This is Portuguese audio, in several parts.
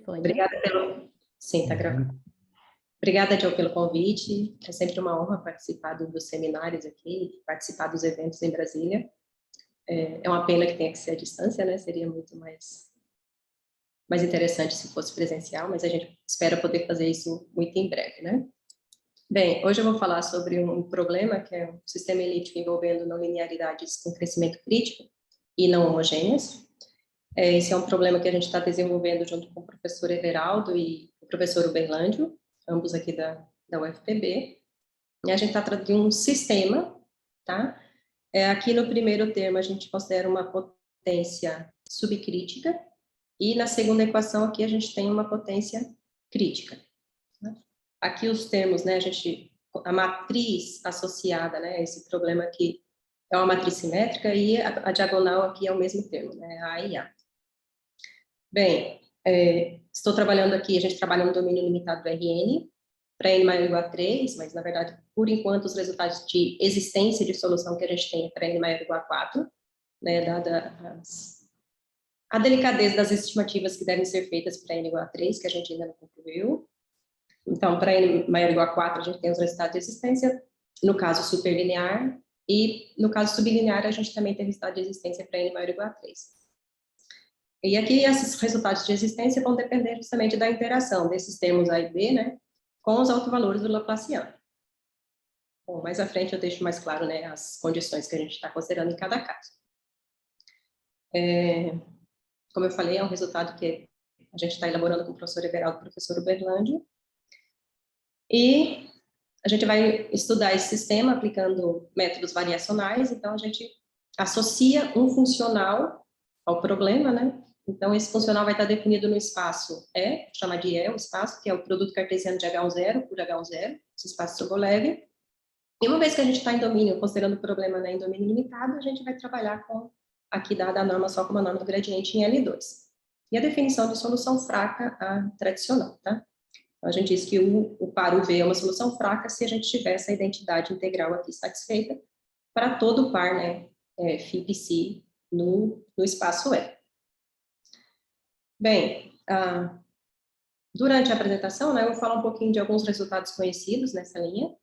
Obrigada pelo... Sim, tá gravando. Obrigada, Joe, pelo convite. É sempre uma honra participar dos seminários aqui, participar dos eventos em Brasília. É uma pena que tenha que ser à distância, né? Seria muito mais interessante se fosse presencial, mas a gente espera poder fazer isso muito em breve, né? Bem, hoje eu vou falar sobre um problema que é um sistema elíptico envolvendo não linearidades com crescimento crítico e não homogêneas. Esse é um problema que a gente está desenvolvendo junto com o professor Everaldo e o professor Uberlândio, ambos aqui da UFPB. E a gente está tratando de um sistema, tá? Aqui no primeiro termo a gente considera uma potência subcrítica e na segunda equação aqui a gente tem uma potência crítica. Aqui os termos, né, a matriz associada, né, a esse problema aqui é uma matriz simétrica e a diagonal aqui é o mesmo termo, né, A e A. Bem, estou trabalhando aqui, a gente trabalha no domínio limitado do Rn, para n maior ou igual a 3, mas, na verdade, por enquanto, os resultados de existência de solução que a gente tem é para n maior ou igual a 4, né, dada a delicadeza das estimativas que devem ser feitas para n igual a 3, que a gente ainda não concluiu. Então, para n maior ou igual a 4, a gente tem os resultados de existência, no caso superlinear, e no caso sublinear, a gente também tem resultado de existência para n maior ou igual a 3. E aqui, esses resultados de existência vão depender justamente da interação desses termos A e B, né, com os autovalores do Laplaciano. Bom, mais à frente eu deixo mais claro, né, as condições que a gente está considerando em cada caso. Como eu falei, é um resultado que a gente está elaborando com o professor Everaldo e o professor Uberlândio. E a gente vai estudar esse sistema aplicando métodos variacionais, então a gente associa um funcional ao problema, né? Então, esse funcional vai estar definido no espaço E, chama de E, o espaço, que é o produto cartesiano de H0 por H0, esse espaço Sobolev. E uma vez que a gente está em domínio, considerando o problema, né, em domínio limitado, a gente vai trabalhar com, aqui dada a norma só como a norma do gradiente em L2. E a definição de solução fraca, a tradicional, tá? Então, a gente diz que o par UV é uma solução fraca se a gente tiver essa identidade integral aqui satisfeita para todo o par, né, φ-psi no espaço E. Bem, durante a apresentação, né, eu vou falar um pouquinho de alguns resultados conhecidos nessa linha,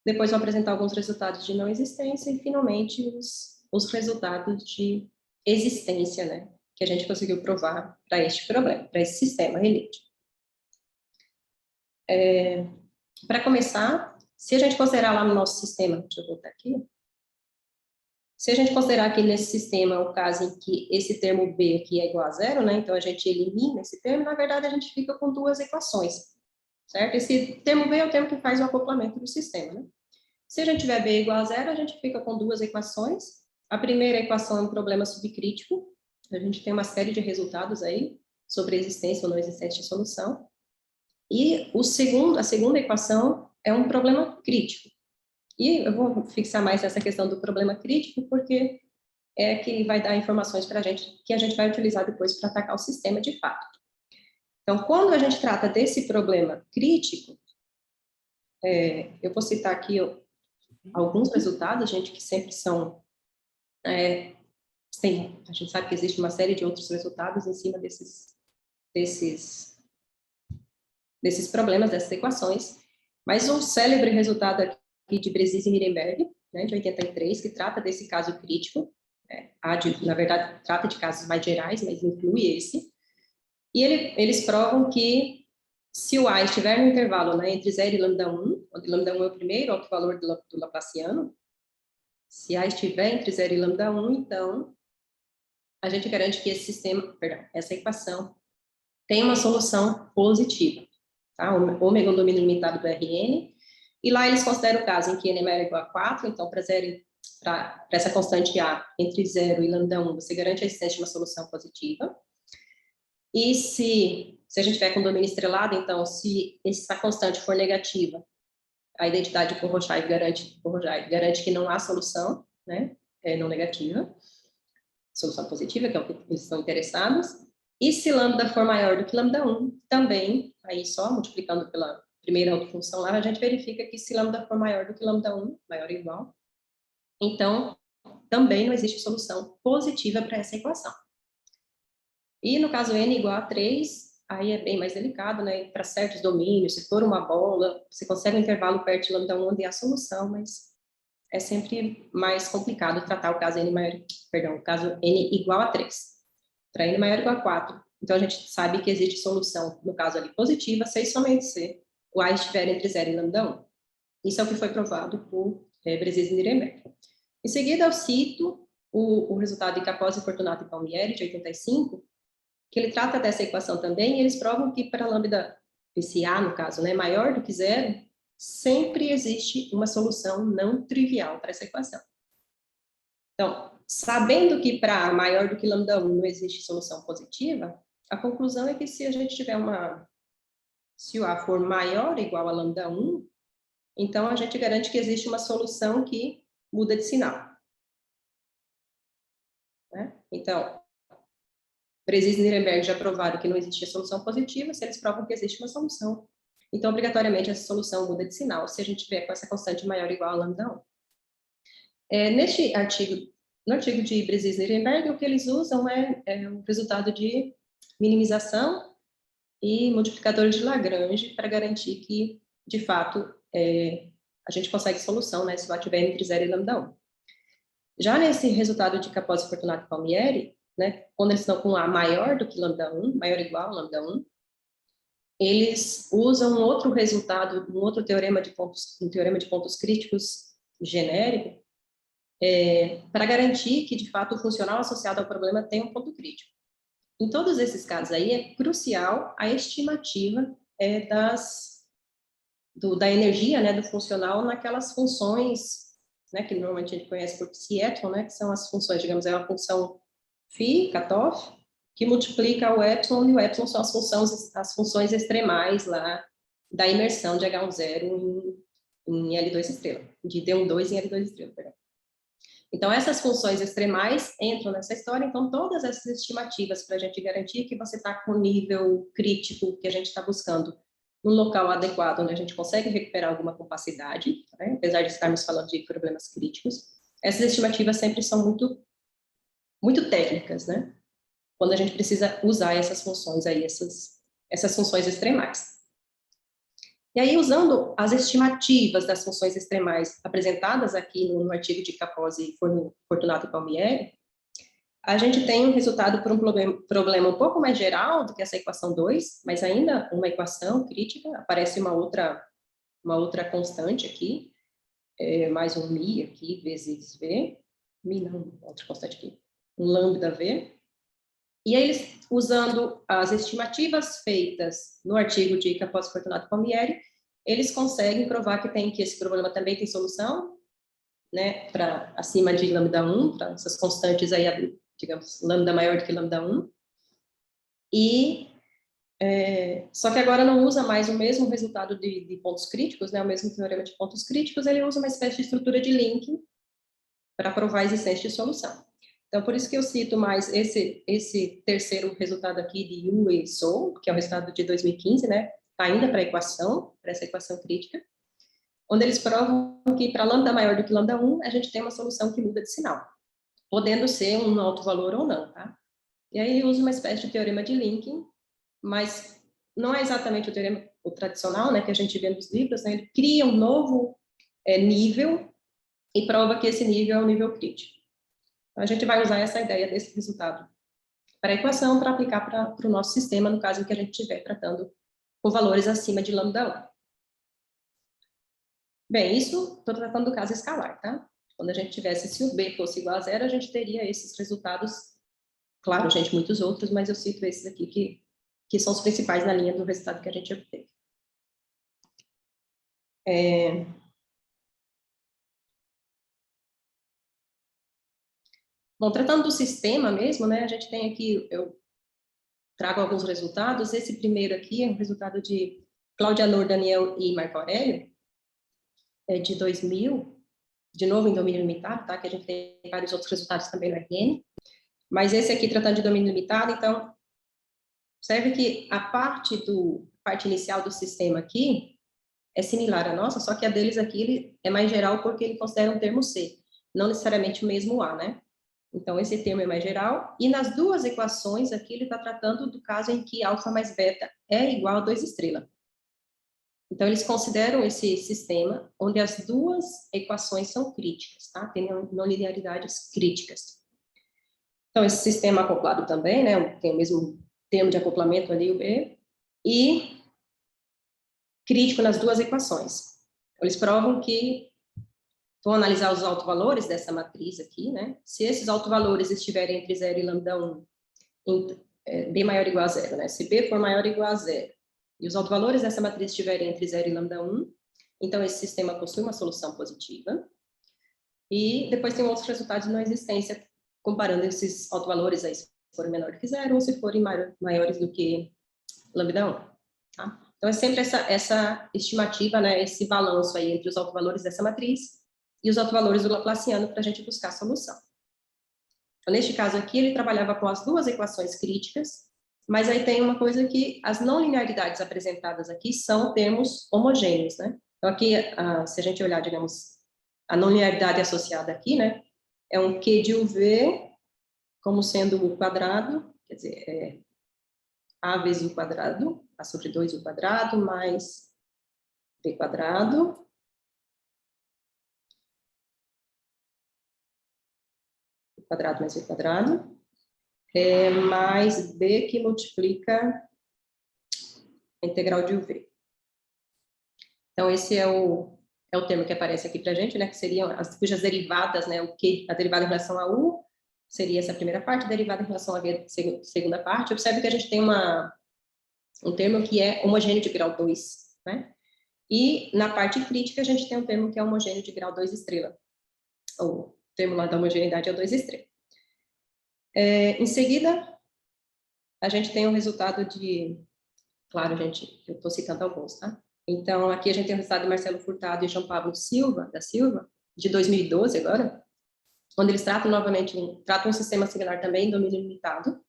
depois vou apresentar alguns resultados de não existência e, finalmente, os resultados de existência, né, que a gente conseguiu provar para este problema, para esse sistema elíptico. Para começar, se a gente considerar lá no nosso sistema, deixa eu voltar aqui, se a gente considerar aqui nesse sistema o caso em que esse termo B aqui é igual a zero, né, então a gente elimina esse termo, na verdade a gente fica com duas equações, certo? Esse termo B é o termo que faz o acoplamento do sistema, né? Se a gente tiver B igual a zero, a gente fica com duas equações. A primeira equação é um problema subcrítico, a gente tem uma série de resultados aí sobre a existência ou não existência de solução. E a segunda equação é um problema crítico. E eu vou fixar mais essa questão do problema crítico, porque é que vai dar informações para a gente, que a gente vai utilizar depois para atacar o sistema de fato. Então, quando a gente trata desse problema crítico, eu vou citar aqui alguns resultados, gente, que sempre são... a gente sabe que existe uma série de outros resultados em cima desses problemas, dessas equações, mas um célebre resultado aqui de Bresis e Nirenberg, né, de 83, que trata desse caso crítico, na verdade, trata de casos mais gerais, mas inclui esse, e eles provam que se o A estiver no intervalo, né, entre 0 e λ1, onde λ1 é o primeiro autovalor do Laplaciano, se A estiver entre 0 e λ1, então, a gente garante que esse sistema, essa equação, tem uma solução positiva, tá? Ômega é um domínio limitado do Rn, e lá eles consideram o caso em que n é maior ou igual a 4, então para essa constante A entre 0 e λ1, você garante a existência de uma solução positiva. E se a gente tiver com domínio estrelado, então, se essa constante for negativa, a identidade por Rochaille garante que não há solução, né, não negativa, solução positiva, que é o que eles estão interessados. E se lambda for maior do que λ1, também, aí só multiplicando pela primeira autofunção lá, a gente verifica que se lambda for maior do que λ1, maior ou igual, então também não existe solução positiva para essa equação. E no caso n igual a 3, aí é bem mais delicado, né? Para certos domínios, se for uma bola, você consegue um intervalo perto de lambda 1 onde há solução, mas é sempre mais complicado tratar o caso n maior, perdão, o caso n igual a 3. Para n maior ou igual a 4, então a gente sabe que existe solução, no caso ali, positiva, se e somente se o A estiver entre 0 e lambda 1. Isso é o que foi provado por Bresis e Nirenberg. Em seguida, eu cito o resultado de Capozzi, Fortunato e Palmieri, de 85, que ele trata dessa equação também, e eles provam que para lambda, esse A, no caso, né, maior do que 0, sempre existe uma solução não trivial para essa equação. Então, sabendo que para maior do que lambda 1 não existe solução positiva, a conclusão é que se a gente tiver se o A for maior ou igual a lambda 1, então a gente garante que existe uma solução que muda de sinal. Né? Então, Bresis e Nirenberg já provaram que não existe solução positiva, se eles provam que existe uma solução, então obrigatoriamente essa solução muda de sinal, se a gente tiver com essa constante maior ou igual a lambda 1. Neste artigo, no artigo de Bresis e Nirenberg, o que eles usam é o resultado de minimização e multiplicador de Lagrange para garantir que, de fato, a gente consegue solução, né, se o A estiver entre 0 e lambda 1. Já nesse resultado de Capozzi, Fortunato e Palmieri, né, quando eles estão com A maior do que lambda 1, maior ou igual a lambda 1, eles usam um outro resultado, um outro teorema de pontos críticos genérico, para garantir que, de fato, o funcional associado ao problema tem um ponto crítico. Em todos esses casos aí, é crucial a estimativa da energia, né, do funcional naquelas funções, né, que normalmente a gente conhece por psi-epsilon, né, que são as funções, digamos, é uma função phi, cutoff, que multiplica o epsilon, e o epsilon são as funções extremais lá da imersão de H10 em L2 estrela, de D12 em L2 estrela, perdão. Então, essas funções extremais entram nessa história, então todas essas estimativas para a gente garantir que você está com o nível crítico que a gente está buscando no local adequado, onde a gente consegue recuperar alguma capacidade, né? Apesar de estarmos falando de problemas críticos, essas estimativas sempre são muito técnicas, né? Quando a gente precisa usar essas funções aí, essas funções extremais. E aí, usando as estimativas das funções extremais apresentadas aqui no artigo de Capozzi, Fortunato e Palmieri, a gente tem um resultado por um problema um pouco mais geral do que essa equação 2, mas ainda uma equação crítica, aparece uma outra constante aqui, mais um mi aqui, vezes v, mi não, outra constante aqui, um lambda v. E aí, eles, usando as estimativas feitas no artigo de Capozzi, Fortunato e Palmieri, eles conseguem provar que esse problema também tem solução, né, para acima de lambda 1, para essas constantes aí, digamos, lambda maior do que lambda 1. E, só que agora não usa mais o mesmo resultado de pontos críticos, né, o mesmo teorema de pontos críticos, ele usa uma espécie de estrutura de linking para provar a existência de solução. Então, por isso que eu cito mais esse terceiro resultado aqui de Yu e Zhou, que é o resultado de 2015, né, está ainda para essa equação crítica, onde eles provam que para lambda maior do que lambda 1, a gente tem uma solução que muda de sinal, podendo ser um alto valor ou não, tá? E aí ele usa uma espécie de teorema de linking, mas não é exatamente o teorema tradicional, né, que a gente vê nos livros, né, ele cria um novo nível e prova que esse nível é um nível crítico. Então, a gente vai usar essa ideia desse resultado para a equação para aplicar para o nosso sistema, no caso em que a gente estiver tratando com valores acima de lambda 1. Bem, isso estou tratando do caso escalar, tá? Quando a gente tivesse, se o B fosse igual a 0, a gente teria esses resultados, claro, gente, muitos outros, mas eu cito esses aqui que são os principais na linha do resultado que a gente obteve. Bom, tratando do sistema mesmo, né, a gente tem aqui, eu trago alguns resultados. Esse primeiro aqui é um resultado de Cláudia Noor, Daniel e Marco Aurélio, de 2000, de novo em domínio limitado, tá? Que a gente tem vários outros resultados também no RN. Mas esse aqui tratando de domínio limitado, então, observe que a parte inicial do sistema aqui é similar à nossa, só que a deles aqui é mais geral porque ele considera um termo C. não necessariamente o mesmo A, né? Então, esse termo é mais geral. E nas duas equações aqui, ele está tratando do caso em que alfa mais beta é igual a 2 estrelas. Então, eles consideram esse sistema onde as duas equações são críticas, tá? Tem não linearidades críticas. Então, esse sistema acoplado também, né? Tem o mesmo termo de acoplamento ali, o B, e crítico nas duas equações. Eles provam que vão analisar os autovalores dessa matriz aqui, né? Se esses autovalores estiverem entre 0 e lambda 1, B maior ou igual a 0, né? Se B for maior ou igual a 0, e os autovalores dessa matriz estiverem entre 0 e lambda 1, então esse sistema possui uma solução positiva. E depois tem outros resultados de não existência, comparando esses autovalores aí, se forem menores que 0 ou se forem maiores do que lambda 1. Tá? Então, é sempre essa estimativa, né, esse balanço aí entre os autovalores dessa matriz e os autovalores do Laplaciano para a gente buscar a solução. Então, neste caso aqui, ele trabalhava com as duas equações críticas, mas aí tem uma coisa que as não linearidades apresentadas aqui são termos homogêneos, né? Então, aqui, se a gente olhar, digamos, a não linearidade associada aqui, né, é um Q de UV como sendo o quadrado, quer dizer, A vezes o quadrado, A sobre 2 o quadrado, mais B quadrado, quadrado mais B quadrado, mais B que multiplica a integral de UV. Então, esse é o termo que aparece aqui para a gente, né, que seriam cujas derivadas, né, a derivada em relação a U seria essa primeira parte, a derivada em relação a V, segunda parte. Observe que a gente tem um termo que é homogêneo de grau 2, né? E na parte crítica a gente tem um termo que é homogêneo de grau 2 estrela. O termo lá da homogeneidade é 2 estrela. Em seguida, a gente tem o resultado de... Claro, gente, eu estou citando alguns, tá? Então, aqui a gente tem o resultado de Marcelo Furtado e João Pablo da Silva, de 2012 agora, onde eles tratam novamente um sistema similar também, domínio limitado.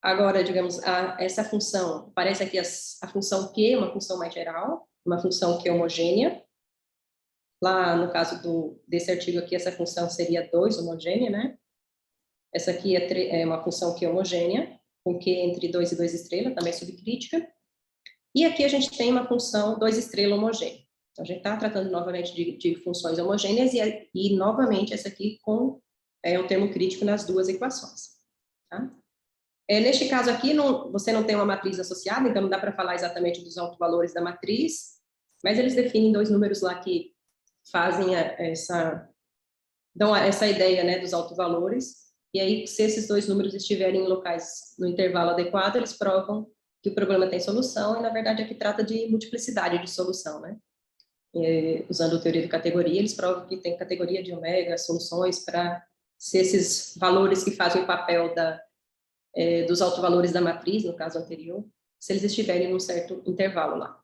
Agora, digamos, essa função, parece aqui a função Q, uma função mais geral, uma função que é homogênea. Lá, no caso desse artigo aqui, essa função seria 2 homogênea, né? Essa aqui é uma função que é homogênea, com Q entre 2 e 2 estrelas, também subcrítica. E aqui a gente tem uma função 2 estrelas homogênea. Então, a gente está tratando novamente de funções homogêneas e novamente, essa aqui com o termo crítico nas duas equações. Tá? Neste caso aqui, você não tem uma matriz associada, então não dá para falar exatamente dos autovalores da matriz, mas eles definem dois números lá que fazem dão essa ideia, né, dos autovalores, e aí, se esses dois números estiverem em locais no intervalo adequado, eles provam que o problema tem solução, e na verdade aqui trata de multiplicidade de solução, né? Usando a teoria de categoria, eles provam que tem categoria de ômega, soluções para se esses valores que fazem o papel dos autovalores da matriz, no caso anterior, se eles estiverem num certo intervalo lá.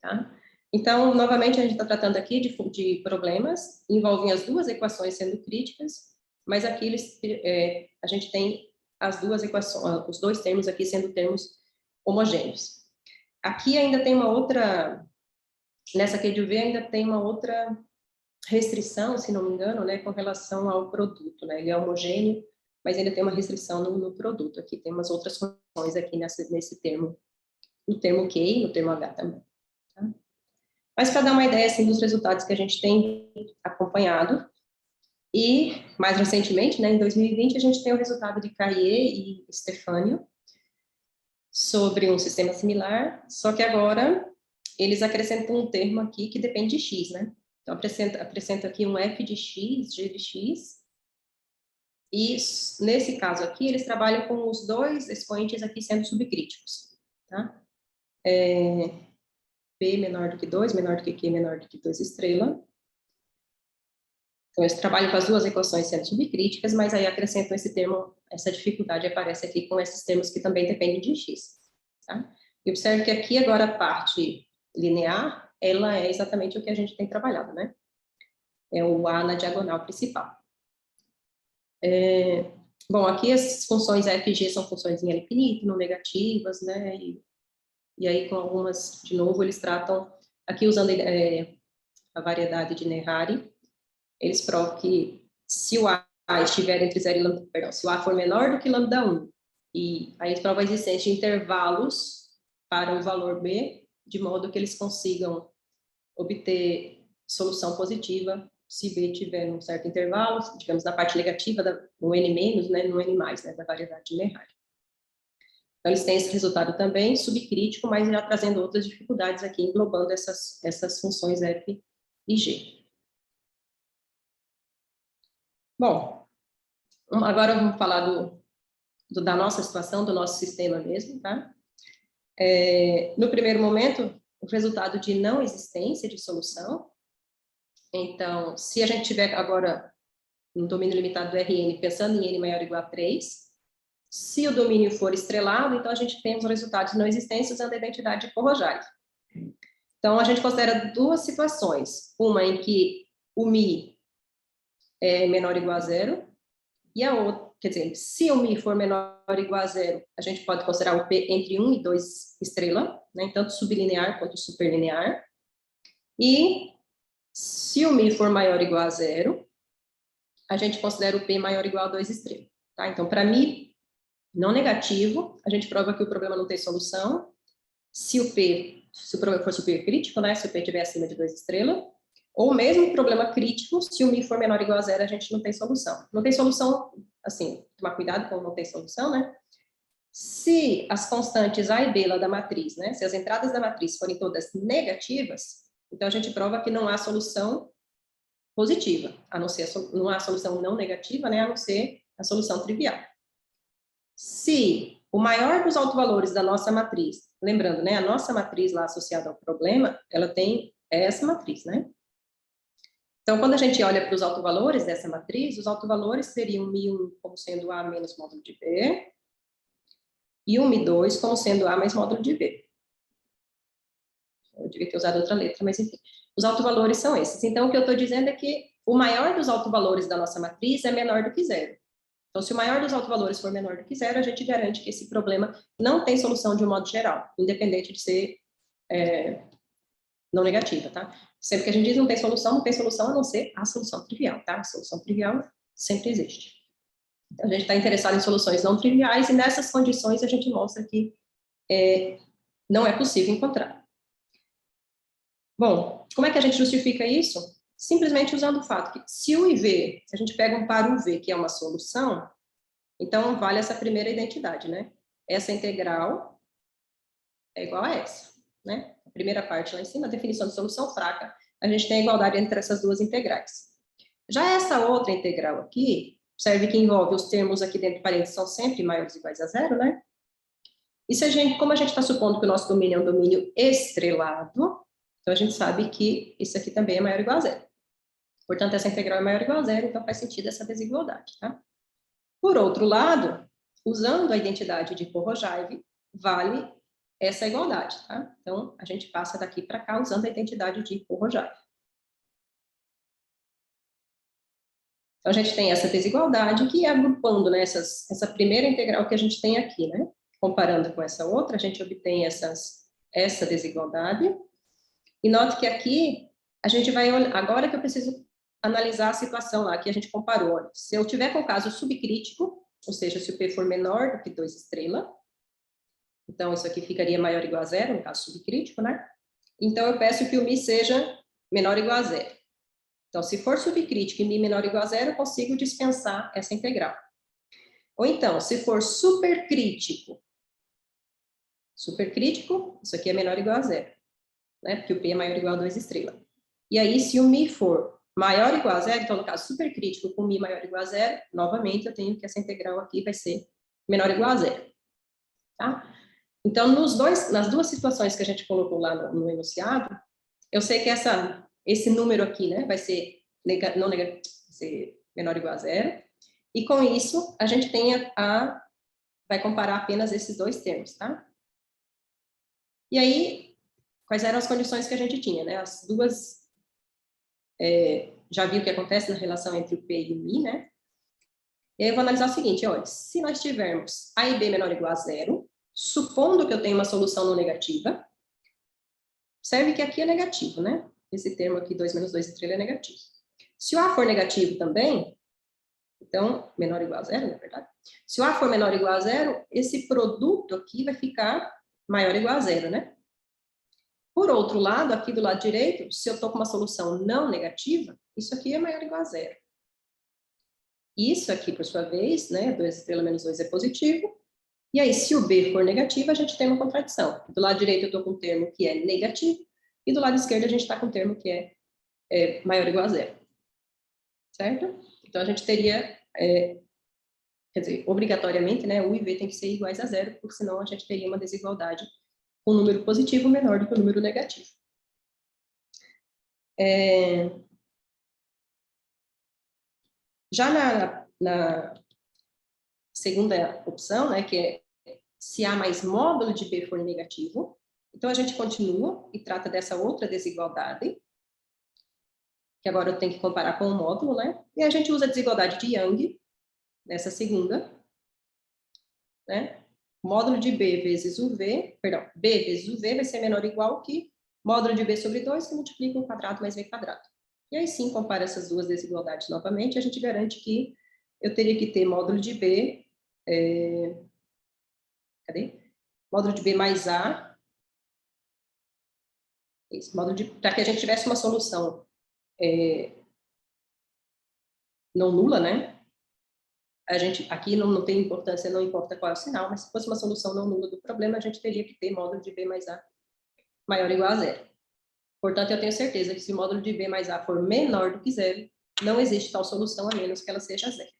Tá? Então, novamente, a gente está tratando aqui de problemas, envolvem as duas equações sendo críticas, mas aqui a gente tem as duas equações, os dois termos aqui sendo termos homogêneos. Aqui ainda tem uma outra, nessa aqui de UV ainda tem uma outra restrição, se não me engano, né, com relação ao produto, né, ele é homogêneo, mas ainda tem uma restrição no produto. Aqui tem umas outras funções aqui nesse termo, no termo Q e no termo H também. Tá? Mas para dar uma ideia assim, dos resultados que a gente tem acompanhado, e mais recentemente, né, em 2020, a gente tem o resultado de Carrier e Stefânio sobre um sistema similar, só que agora eles acrescentam um termo aqui que depende de x, né? Então, apresenta aqui um f de x, g de x, e nesse caso aqui, eles trabalham com os dois expoentes aqui sendo subcríticos, tá? P menor do que 2, menor do que Q, menor do que 2 estrela. Então, eles trabalham com as duas equações sendo subcríticas, mas aí acrescentam esse termo, essa dificuldade aparece aqui com esses termos que também dependem de x. Tá? E observe que aqui agora a parte linear, ela é exatamente o que a gente tem trabalhado, né? É o A na diagonal principal. Bom, aqui as funções f e g são funções em L infinito, não negativas, né? E aí com algumas, de novo, eles tratam, aqui usando a variedade de Nerari, eles provam que se o A estiver entre 0 e lambda, perdão, se o A for menor do que lambda 1, e aí eles provam a existência de intervalos para o valor B, de modo que eles consigam obter solução positiva se B tiver um certo intervalo, digamos, na parte negativa, no N-, né, no N+, né, da variedade de Merhari. Então, eles têm esse resultado também, subcrítico, mas já trazendo outras dificuldades aqui, englobando essas funções F e G. Bom, agora vamos falar da nossa situação, do nosso sistema mesmo, tá? No primeiro momento, o resultado de não existência de solução. Então, se a gente tiver agora no domínio limitado do Rn, pensando em n maior ou igual a 3, se o domínio for estrelado, então a gente tem os resultados de não existência usando a identidade de Pohojaev. Então, a gente considera duas situações. Uma em que o Mi é menor ou igual a 0, e a outra, quer dizer, se o Mi for menor ou igual a 0, a gente pode considerar o P entre 1 e 2 estrela, né, tanto sublinear quanto superlinear. E se o Mi for maior ou igual a 0, a gente considera o P maior ou igual a 2 estrelas. Tá? Então, para Mi não negativo, a gente prova que o problema não tem solução. Se o problema for supercrítico, né, se o P estiver acima de 2 estrelas, ou mesmo problema crítico, se o Mi for menor ou igual a 0, a gente não tem solução. Não tem solução, assim, tomar cuidado com não tem solução, né? Se as constantes A e B lá da matriz, né, se as entradas da matriz forem todas negativas, então a gente prova que não há solução positiva, a não ser não há solução não negativa, né, a não ser a solução trivial. Se o maior dos autovalores da nossa matriz, lembrando, né, a nossa matriz lá associada ao problema, ela tem essa matriz, né? Então, quando a gente olha para os autovalores dessa matriz, os autovalores seriam Mi1 como sendo A menos módulo de B, e o Mi2 como sendo A mais módulo de B. Eu devia ter usado outra letra, mas enfim. Os autovalores são esses. Então, o que eu estou dizendo é que o maior dos autovalores da nossa matriz é menor do que 0. Então, se o maior dos autovalores for menor do que 0, a gente garante que esse problema não tem solução de um modo geral, independente de ser não negativa, tá? Sempre que a gente diz não tem solução a não ser a solução trivial, tá? A solução trivial sempre existe. Então, a gente está interessado em soluções não triviais e nessas condições a gente mostra que não é possível encontrar. Bom, como é que a gente justifica isso? Simplesmente usando o fato que se o IV, se a gente pega um par UV que é uma solução, então vale essa primeira identidade, né? Essa integral é igual a essa, né? A primeira parte lá em cima, a definição de solução fraca, a gente tem a igualdade entre essas duas integrais. Já essa outra integral aqui, observe que envolve os termos aqui dentro de parênteses são sempre maiores ou iguais a 0, né? E se a gente, como a gente está supondo que o nosso domínio é um domínio estrelado, então a gente sabe que isso aqui também é maior ou igual a 0. Portanto, essa integral é maior ou igual a 0, então faz sentido essa desigualdade, tá? Por outro lado, usando a identidade de Pohojaev, vale essa igualdade, tá? Então, a gente passa daqui para cá usando a identidade de Pohojaev. Então, a gente tem essa desigualdade que, agrupando, né, essa primeira integral que a gente tem aqui, né? Comparando com essa outra, a gente obtém essa desigualdade. E note que aqui, a gente vai olhar, agora que eu preciso analisar a situação lá que a gente comparou. Olha, se eu tiver com o caso subcrítico, ou seja, se o P for menor do que 2 estrelas, então isso aqui ficaria maior ou igual a 0, no caso subcrítico, né? Então eu peço que o Mi seja menor ou igual a 0. Então, se for subcrítico e Mi menor ou igual a 0, eu consigo dispensar essa integral. Ou então, se for supercrítico, isso aqui é menor ou igual a 0, né? Porque o P é maior ou igual a 2 estrelas. E aí, se o Mi for maior ou igual a 0, então, no caso supercrítico com Mi maior ou igual a 0, novamente, eu tenho que essa integral aqui vai ser menor ou igual a 0. Tá? Então, nas duas situações que a gente colocou lá no enunciado, eu sei que esse número aqui, né, vai ser, vai ser menor ou igual a 0, e com isso, a gente vai comparar apenas esses dois termos, tá? E aí, quais eram as condições que a gente tinha, né? As duas, já viu o que acontece na relação entre o P e o Mi, né? E aí eu vou analisar o seguinte, olha, se nós tivermos A e B menor ou igual a 0, supondo que eu tenho uma solução não negativa, observe que aqui é negativo, né? Esse termo aqui, 2 menos 2 estrela, é negativo. Se o A for negativo também, então, menor ou igual a zero, na verdade. Se o A for menor ou igual a zero, esse produto aqui vai ficar maior ou igual a zero, né? Por outro lado, aqui do lado direito, se eu estou com uma solução não negativa, isso aqui é maior ou igual a zero. Isso aqui, por sua vez, né, 2 estrelas menos 2 é positivo. E aí, se o B for negativo, a gente tem uma contradição. Do lado direito eu estou com um termo que é negativo, e do lado esquerdo a gente está com um termo que é maior ou igual a zero. Certo? Então, a gente teria, quer dizer, obrigatoriamente, né, U e V tem que ser iguais a zero, porque senão a gente teria uma desigualdade com um número positivo menor do que o número negativo. Já na segunda opção, né, que é se A mais módulo de B for negativo, então a gente continua e trata dessa outra desigualdade, que agora eu tenho que comparar com o módulo, né? E a gente usa a desigualdade de Young, nessa segunda, né? Módulo de B vezes o V, perdão, B vezes o V vai ser menor ou igual que módulo de B sobre 2, que multiplica o quadrado mais V quadrado. E aí sim, compara essas duas desigualdades novamente, a gente garante que eu teria que ter módulo de B, cadê? Módulo de B mais A, isso, módulo de, para que a gente tivesse uma solução não nula, né? A gente, aqui não tem importância, não importa qual é o sinal, mas se fosse uma solução não nula do problema, a gente teria que ter módulo de B mais A maior ou igual a zero. Portanto, eu tenho certeza que se o módulo de B mais A for menor do que zero, não existe tal solução, a menos que ela seja zero.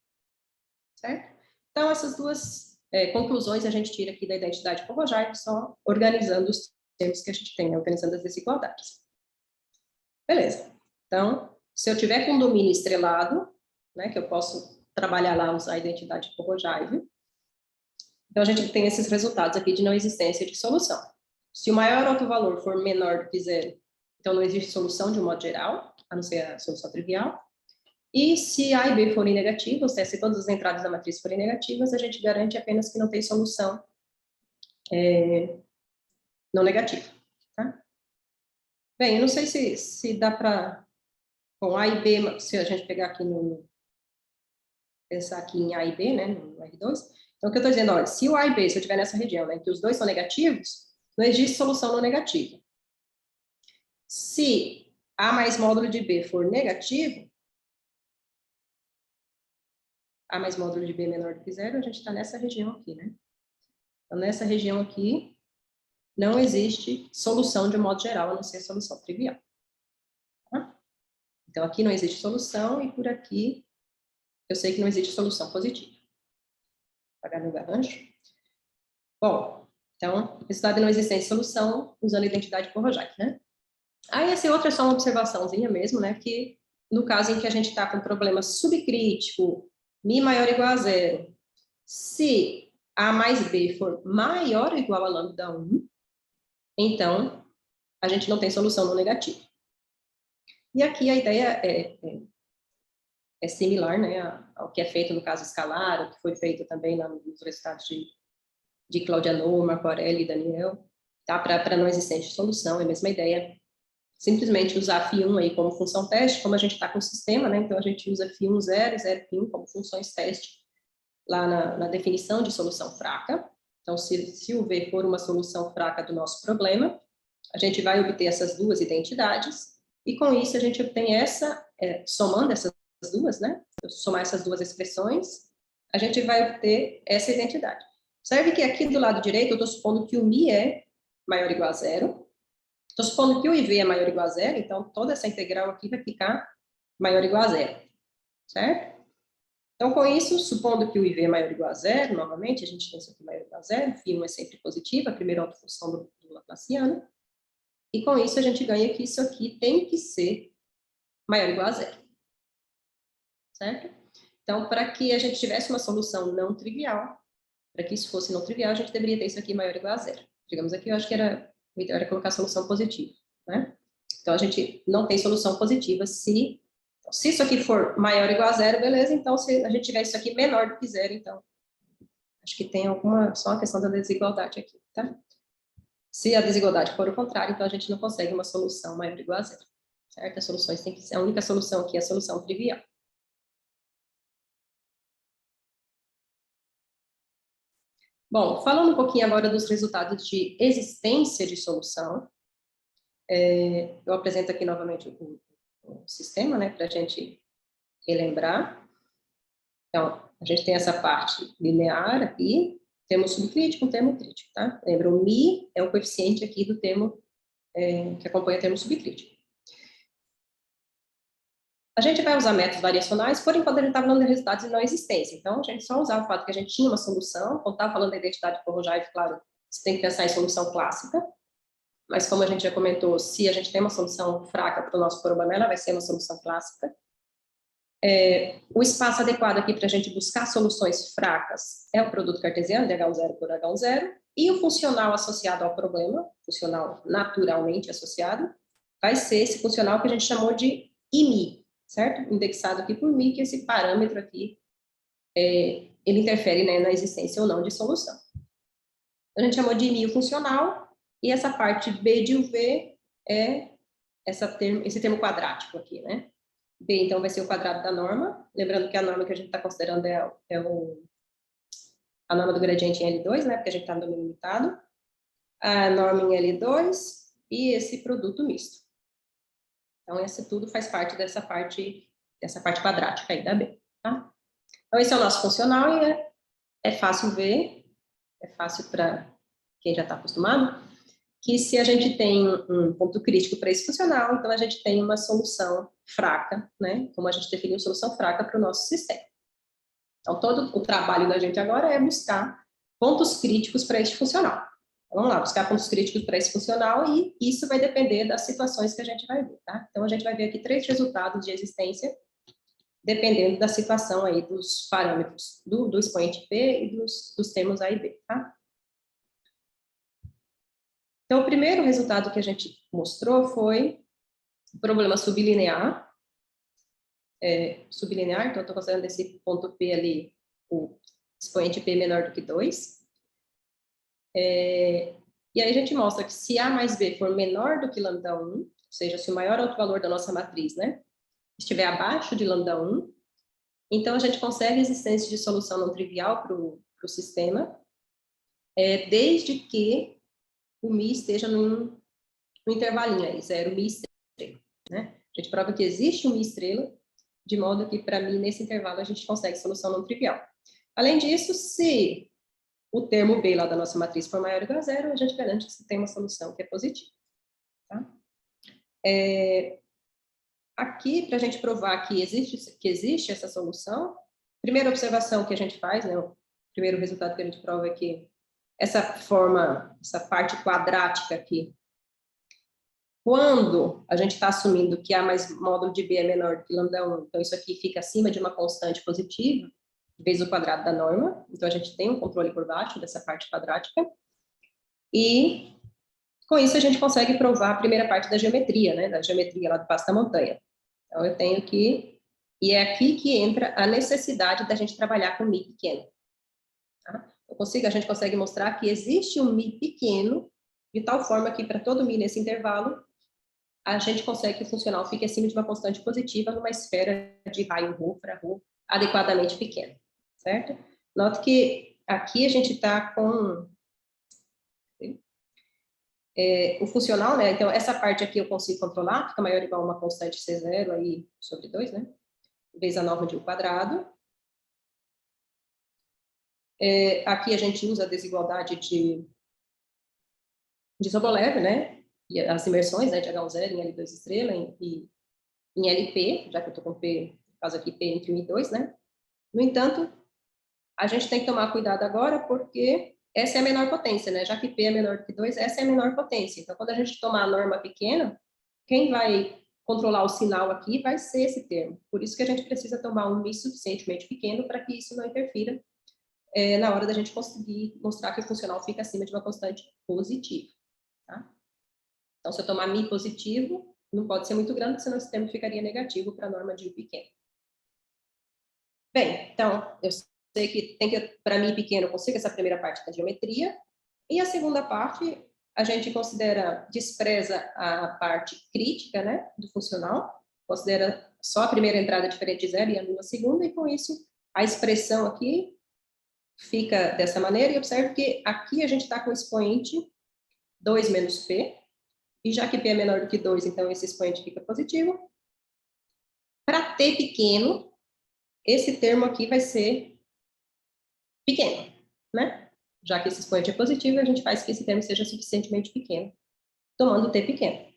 Certo? Então, essas duas conclusões a gente tira aqui da identidade Pohorovic, só organizando os termos que a gente tem, organizando as desigualdades. Beleza. Então, se eu tiver com domínio estrelado, né, que eu posso trabalhar lá, usar a identidade Pohorovic, então a gente tem esses resultados aqui de não existência de solução. Se o maior autovalor for menor do que zero, então não existe solução de um modo geral, a não ser a solução trivial. E se A e B forem negativos, né, se todas as entradas da matriz forem negativas, a gente garante apenas que não tem solução não negativa. Tá? Bem, eu não sei se dá para... Bom, A e B, se a gente pegar aqui pensar aqui em A e B, né, no R2, então o que eu estou dizendo, olha, se o A e B, se eu estiver nessa região, né, que os dois são negativos, não existe solução não negativa. Se A mais módulo de B for negativo, A mais módulo de B menor do que zero, a gente está nessa região aqui, né? Então, nessa região aqui, não existe solução de um modo geral, a não ser solução trivial. Tá? Então, aqui não existe solução e por aqui eu sei que não existe solução positiva. Vou apagar meu garrancho. Bom, então, resultado de não existência de solução usando a identidade Pohorovic, né? Aí, essa outra é só uma observaçãozinha mesmo, né? Que no caso em que a gente está com problema subcrítico, mi maior ou igual a zero, se A mais B for maior ou igual a lambda 1, então a gente não tem solução no negativo. E aqui a ideia é similar, né, ao que é feito no caso escalar, o que foi feito também nos resultados de Claudiano, Marco Aurélio e Daniel, tá? Para não existente solução, é a mesma ideia. Simplesmente usar φ1 aí como função teste, como a gente está com o sistema, né? Então a gente usa φ1 0 e 0 φ1 como funções teste lá na definição de solução fraca. Então, se o V for uma solução fraca do nosso problema, a gente vai obter essas duas identidades, e com isso a gente obtém somando essas duas, né? Somar essas duas expressões, a gente vai obter essa identidade. Observe que aqui do lado direito eu estou supondo que o mi é maior ou igual a zero, estou supondo que o IV é maior ou igual a zero, então toda essa integral aqui vai ficar maior ou igual a zero, certo? Então, com isso, supondo que o IV é maior ou igual a zero, novamente, a gente tem isso aqui maior ou igual a zero, φ1 é sempre positiva, a primeira autofunção do Laplaciano, e com isso a gente ganha que isso aqui tem que ser maior ou igual a zero, certo? Então, para que a gente tivesse uma solução não trivial, para que isso fosse não trivial, a gente deveria ter isso aqui maior ou igual a zero. Digamos aqui, eu acho que o ideal era colocar a solução positiva, né? Então, a gente não tem solução positiva se isso aqui for maior ou igual a zero, beleza, então se a gente tiver isso aqui menor do que zero, então acho que tem só uma questão da desigualdade aqui, tá? Se a desigualdade for o contrário, então a gente não consegue uma solução maior ou igual a zero. certo? As soluções têm que ser, a única solução aqui é a solução trivial. Bom, falando um pouquinho agora dos resultados de existência de solução, eu apresento aqui novamente o sistema, né, para a gente relembrar. Então, a gente tem essa parte linear aqui, termo subcrítico, um termo crítico, tá? Lembra, o mi é o coeficiente aqui do termo que acompanha o termo subcrítico. A gente vai usar métodos variacionais, por enquanto a gente está falando de resultados de não existência. Então, a gente só usar o fato que a gente tinha uma solução, quando está falando da identidade de Kohlroosevelts, claro, você tem que pensar em solução clássica, mas como a gente já comentou, se a gente tem uma solução fraca para o nosso problema, ela vai ser uma solução clássica. O espaço adequado aqui para a gente buscar soluções fracas é o produto cartesiano, de H0 por H0, e o funcional associado ao problema, funcional naturalmente associado, vai ser esse funcional que a gente chamou de IMI, certo? Indexado aqui por mi, que esse parâmetro aqui, ele interfere, né, na existência ou não de solução. A gente chamou de IMI o funcional, e essa parte B de UV é esse termo quadrático aqui, né? B, então, vai ser o quadrado da norma. Lembrando que a norma que a gente está considerando a norma do gradiente em L2, né? Porque a gente está no domínio limitado. A norma em L2 e esse produto misto. Então, esse tudo faz parte dessa parte quadrática aí da B, tá? Então, esse é o nosso funcional e é fácil ver, é fácil para quem já está acostumado, que se a gente tem um ponto crítico para esse funcional, então a gente tem uma solução fraca, né? Como a gente definiu solução fraca para o nosso sistema. Então, todo o trabalho da gente agora é buscar pontos críticos para este funcional. Então, vamos lá, buscar pontos críticos para esse funcional e isso vai depender das situações que a gente vai ver, tá? Então, a gente vai ver aqui 3 resultados de existência, dependendo da situação aí dos parâmetros do expoente P e dos termos A e B, tá? Então, o primeiro resultado que a gente mostrou foi o problema sublinear. Sublinear, então, eu estou considerando esse ponto P ali, o expoente P menor do que 2. E aí a gente mostra que se A mais B for menor do que lambda 1, ou seja, se o maior autovalor da nossa matriz, né, estiver abaixo de lambda 1, então a gente consegue a existência de solução não trivial para o sistema, desde que o mi esteja num intervalinho aí, 0 mi estrela, né? A gente prova que existe um mi estrela, de modo que, para mim, nesse intervalo, a gente consegue solução não trivial. Além disso, se o termo B lá da nossa matriz for maior ou igual a 0, a gente garante que você tem uma solução que é positiva. Tá? Aqui, para a gente provar que existe essa solução, primeira observação que a gente faz, né, o primeiro resultado que a gente prova é que essa parte quadrática aqui, quando a gente está assumindo que A mais módulo de B é menor do que lambda 1, então isso aqui fica acima de uma constante positiva, vezes o quadrado da norma, então a gente tem um controle por baixo dessa parte quadrática, e com isso a gente consegue provar a primeira parte da geometria, né, da geometria lá do passo da montanha. Então eu tenho que, e é aqui que entra a necessidade da gente trabalhar com mi pequeno. Tá? A gente consegue mostrar que existe um mi pequeno, de tal forma que para todo mi nesse intervalo, a gente consegue que o funcional fique acima de uma constante positiva numa esfera de raio ρ para ρ adequadamente pequena, certo? Note que aqui a gente está com o funcional, né? Então, essa parte aqui eu consigo controlar, fica maior ou igual a uma constante C0 aí sobre 2, né? Vezes a norma de 1 quadrado. Aqui a gente usa a desigualdade de Sobolev, né? E as imersões, né, de H0 em L2 estrela e em LP, já que eu estou com P, no caso aqui, P entre 1 e 2, né? No entanto, a gente tem que tomar cuidado agora porque essa é a menor potência, né? Já que P é menor do que 2, essa é a menor potência. Então, quando a gente tomar a norma pequena, quem vai controlar o sinal aqui vai ser esse termo. Por isso que a gente precisa tomar um mi suficientemente pequeno para que isso não interfira na hora da gente conseguir mostrar que o funcional fica acima de uma constante positiva. Tá? Então, se eu tomar mi positivo, não pode ser muito grande, senão esse termo ficaria negativo para a norma de pequeno. Bem, então, eu sei que para mi pequeno eu consigo essa primeira parte da geometria, e a segunda parte a gente despreza a parte crítica, né, do funcional, considera só a primeira entrada diferente de zero e a segunda, e com isso a expressão aqui fica dessa maneira, e observe que aqui a gente está com o expoente 2 menos P, e já que P é menor do que 2, então esse expoente fica positivo. Para T pequeno, esse termo aqui vai ser pequeno, né? Já que esse expoente é positivo, a gente faz que esse termo seja suficientemente pequeno, tomando T pequeno.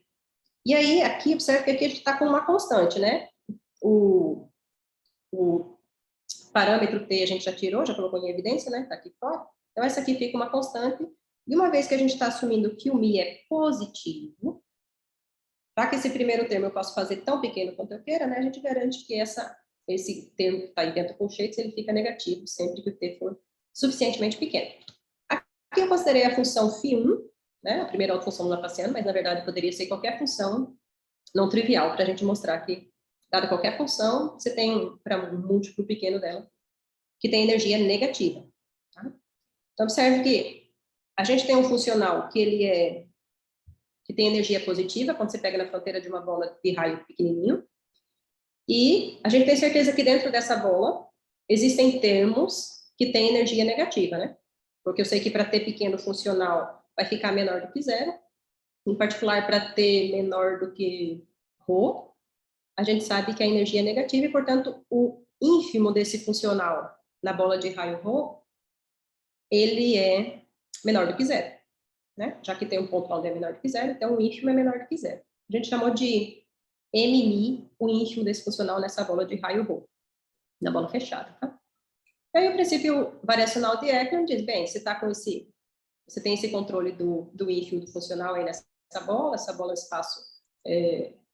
E aí, aqui, observe que aqui a gente está com uma constante, né? O parâmetro T a gente já tirou, já colocou em evidência, né? Está aqui fora. Então, essa aqui fica uma constante. E uma vez que a gente está assumindo que o Mi é positivo, para que esse primeiro termo eu possa fazer tão pequeno quanto eu queira, né? A gente garante que esse termo que está aí dentro do colchete, ele fica negativo sempre que o T for suficientemente pequeno. Aqui eu considerei a função φ1, né? A primeira autofunção do Laplaciano, mas na verdade poderia ser qualquer função não trivial, para a gente mostrar que, dada qualquer função, você tem para um múltiplo pequeno dela, que tem energia negativa. Tá? Então, observe que a gente tem um funcional que tem energia positiva, quando você pega na fronteira de uma bola de raio pequenininho, e a gente tem certeza que dentro dessa bola existem termos que têm energia negativa, né? Porque eu sei que para T pequeno funcional vai ficar menor do que zero, em particular para T menor do que ρ, a gente sabe que a energia é negativa e, portanto, o ínfimo desse funcional na bola de raio ρ, ele é menor do que zero, né? Já que tem um ponto onde é menor do que zero, então o ínfimo é menor do que zero. A gente chamou de MMI, o ínfimo desse funcional nessa bola de raio ρ, na bola fechada, tá? E aí o princípio variacional de Eckert diz, bem, você tem esse controle do ínfimo do funcional aí nessa bola, essa bola é um espaço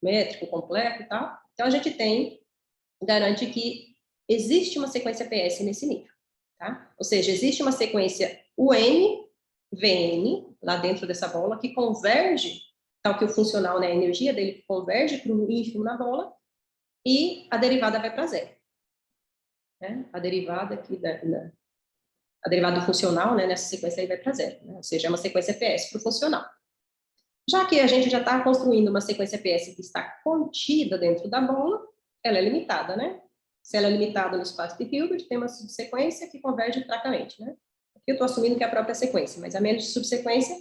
métrico completo e tal. Então, a gente garante que existe uma sequência PS nesse nível, tá? Ou seja, existe uma sequência UN, VN, lá dentro dessa bola, que converge, tal que o funcional, né, a energia dele converge para o ínfimo na bola, e a derivada vai para zero. Né? A derivada aqui a derivada do funcional, né, nessa sequência aí vai para zero, né? Ou seja, é uma sequência PS para o funcional. Já que a gente já está construindo uma sequência PS que está contida dentro da bola, ela é limitada, né? Se ela é limitada no espaço de Hilbert, tem uma subsequência que converge fracamente, né? Aqui eu estou assumindo que é a própria sequência, mas a menos de subsequência,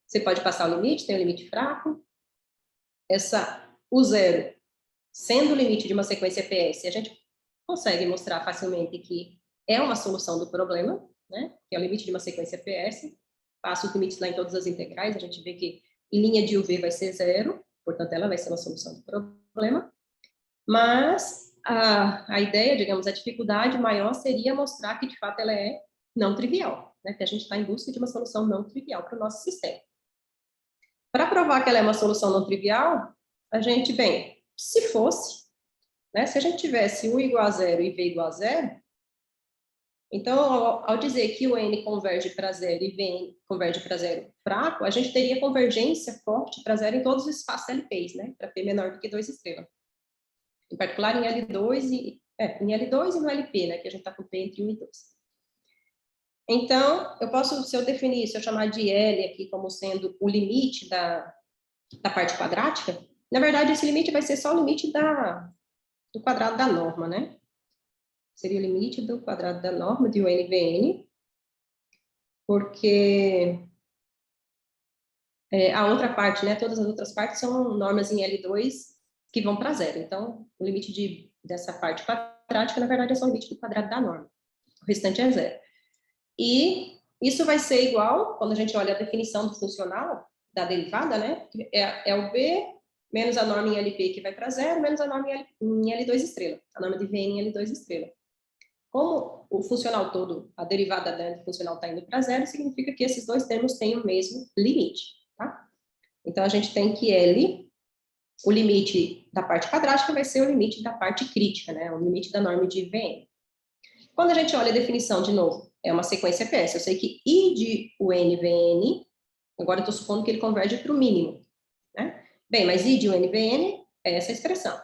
você pode passar o limite, tem um limite fraco. O zero, sendo o limite de uma sequência PS, a gente consegue mostrar facilmente que é uma solução do problema, né? Que é o limite de uma sequência PS. Passa os limites lá em todas as integrais, a gente vê que em linha de UV vai ser zero, portanto, ela vai ser uma solução do problema. Mas a ideia, digamos, a dificuldade maior seria mostrar que, de fato, ela é não trivial, né? Que a gente está em busca de uma solução não trivial para o nosso sistema. Para provar que ela é uma solução não trivial, a gente, bem, se fosse, né? Se a gente tivesse U igual a zero e V igual a zero, então, ao dizer que o N converge para zero e Vn converge para zero fraco, a gente teria convergência forte para zero em todos os espaços LPs, né? Para P menor do que 2 estrelas. Em particular em L2 em L2 e no LP, né? Que a gente está com P entre 1 e 2. Então, se eu definir, se eu chamar de L aqui como sendo o limite da parte quadrática, na verdade, esse limite vai ser só o limite do quadrado da norma, né? Seria o limite do quadrado da norma de UNVN, porque a outra parte, né, todas as outras partes são normas em L2 que vão para zero. Então, o limite dessa parte quadrática, na verdade, é só o limite do quadrado da norma. O restante é zero. E isso vai ser igual, quando a gente olha a definição do funcional, da derivada, né, é o B menos a norma em LP que vai para zero, menos a norma em L2 estrela. A norma de VN em L2 estrela. Como o funcional todo, a derivada do funcional está indo para zero, significa que esses dois termos têm o mesmo limite, tá? Então, a gente tem que L, o limite da parte quadrática vai ser o limite da parte crítica, né? O limite da norma de Vn. Quando a gente olha a definição, de novo, é uma sequência PS. Eu sei que I de UNVN, agora eu estou supondo que ele converge para o mínimo, né? Bem, mas I de UNVN é essa expressão,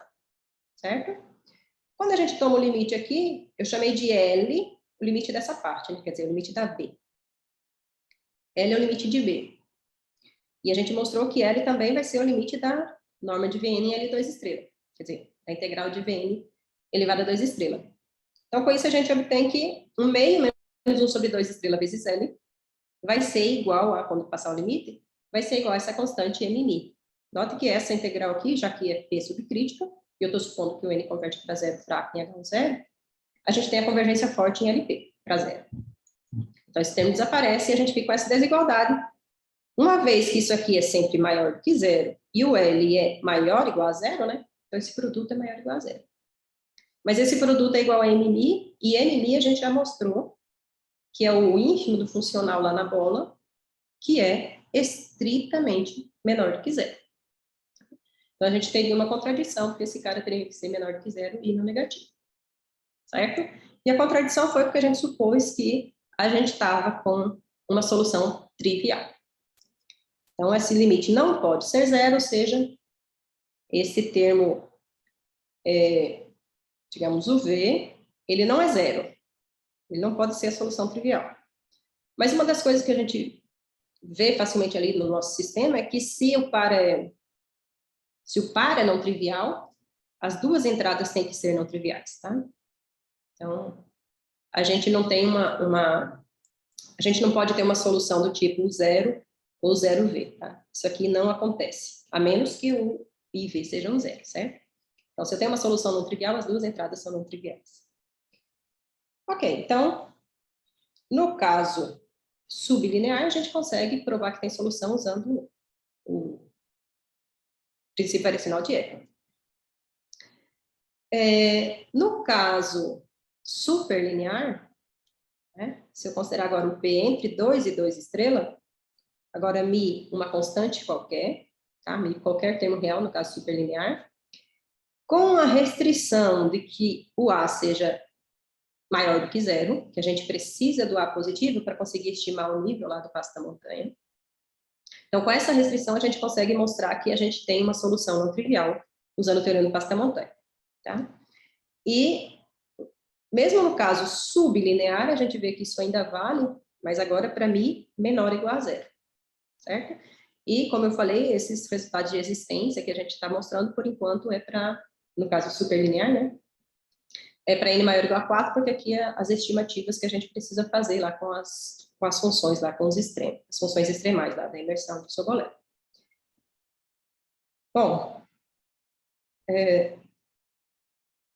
certo? Quando a gente toma o limite aqui, eu chamei de L, o limite dessa parte, né? Quer dizer, o limite da B. L é o limite de B. E a gente mostrou que L também vai ser o limite da norma de Vn em L2 estrela. Quer dizer, a integral de Vn elevado a 2 estrelas. Então, com isso, a gente obtém que 1 meio menos 1 sobre 2 estrelas vezes L vai ser igual a, quando passar o limite, vai ser igual a essa constante mmi. Note que essa integral aqui, já que é P subcrítica, e eu estou supondo que o N converte para zero fraco em H0, a gente tem a convergência forte em LP para zero. Então, esse termo desaparece e a gente fica com essa desigualdade. Uma vez que isso aqui é sempre maior do que zero e o L é maior ou igual a zero, né? Então, esse produto é maior ou igual a zero. Mas esse produto é igual a mmi, e mmi a gente já mostrou que é o ínfimo do funcional lá na bola, que é estritamente menor do que zero. Então, a gente teria uma contradição, porque esse cara teria que ser menor do que zero e não negativo. Certo? E a contradição foi porque a gente supôs que a gente estava com uma solução trivial. Então, esse limite não pode ser zero, ou seja, esse termo, digamos, o V, ele não é zero. Ele não pode ser a solução trivial. Mas uma das coisas que a gente vê facilmente ali no nosso sistema é que se o par é não trivial, as duas entradas têm que ser não triviais, tá? Então, a gente não tem a gente não pode ter uma solução do tipo zero ou 0V, tá? Isso aqui não acontece, a menos que o I e V sejam zero, certo? Então, se eu tenho uma solução não trivial, as duas entradas são não triviais. Ok, então, no caso sublinear, a gente consegue provar que tem solução usando o princípio variacional de Ekman. No caso superlinear, né, se eu considerar agora o P entre 2 e 2 estrelas, agora mi uma constante qualquer, tá? Mi qualquer termo real, no caso superlinear, com a restrição de que o A seja maior do que zero, que a gente precisa do A positivo para conseguir estimar o nível lá do passo da montanha. Então, com essa restrição, a gente consegue mostrar que a gente tem uma solução não trivial usando o teorema do passo da montanha, tá? E, mesmo no caso sublinear, a gente vê que isso ainda vale, mas agora para mi menor ou igual a zero, certo? E, como eu falei, esses resultados de existência que a gente está mostrando, por enquanto, é para, no caso superlinear, né? É para n maior ou igual a 4, porque aqui é as estimativas que a gente precisa fazer lá com as funções, lá com os extremos, as funções extremais lá da imersão do Sobolev. Bom, eu